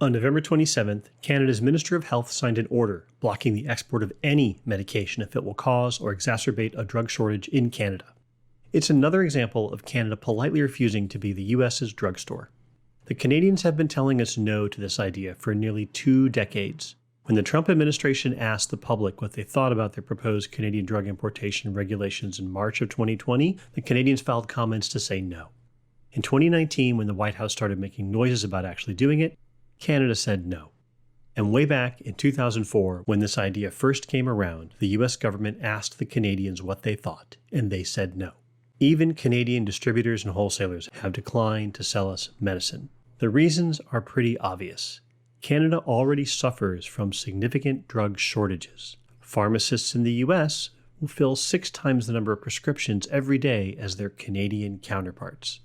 On November 27th, Canada's Minister of Health signed an order blocking the export of any medication if it will cause or exacerbate a drug shortage in Canada. It's another example of Canada politely refusing to be the US's drugstore. The Canadians have been telling us no to this idea for nearly 2 decades. When the Trump administration asked the public what they thought about their proposed Canadian drug importation regulations in March of 2020, the Canadians filed comments to say no. In 2019, when the White House started making noises about actually doing it, Canada said no. And way back in 2004, when this idea first came around, the US government asked the Canadians what they thought, and they said no. Even Canadian distributors and wholesalers have declined to sell us medicine. The reasons are pretty obvious. Canada already suffers from significant drug shortages. Pharmacists in the US will fill 6 times the number of prescriptions every day as their Canadian counterparts.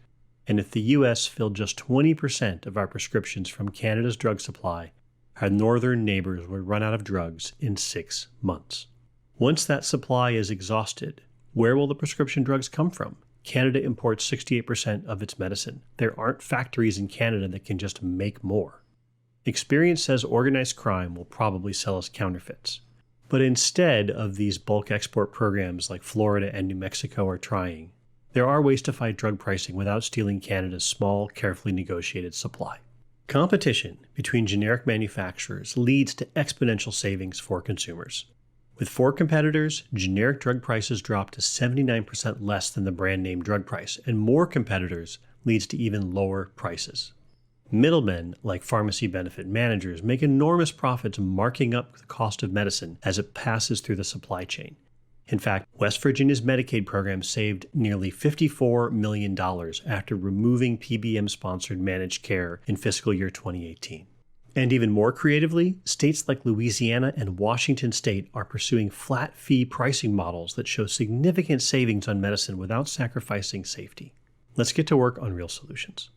And if the US filled just 20% of our prescriptions from Canada's drug supply, our northern neighbors would run out of drugs in 6 months. Once that supply is exhausted, where will the prescription drugs come from? Canada imports 68% of its medicine. There aren't factories in Canada that can just make more. Experience says organized crime will probably sell us counterfeits. But instead of these bulk export programs like Florida and New Mexico are trying, there are ways to fight drug pricing without stealing Canada's small, carefully negotiated supply. Competition between generic manufacturers leads to exponential savings for consumers. With 4 competitors, generic drug prices drop to 79% less than the brand name drug price, and more competitors leads to even lower prices. Middlemen, like pharmacy benefit managers, make enormous profits marking up the cost of medicine as it passes through the supply chain. In fact, West Virginia's Medicaid program saved nearly $54 million after removing PBM-sponsored managed care in fiscal year 2018. And even more creatively, states like Louisiana and Washington State are pursuing flat-fee pricing models that show significant savings on medicine without sacrificing safety. Let's get to work on real solutions.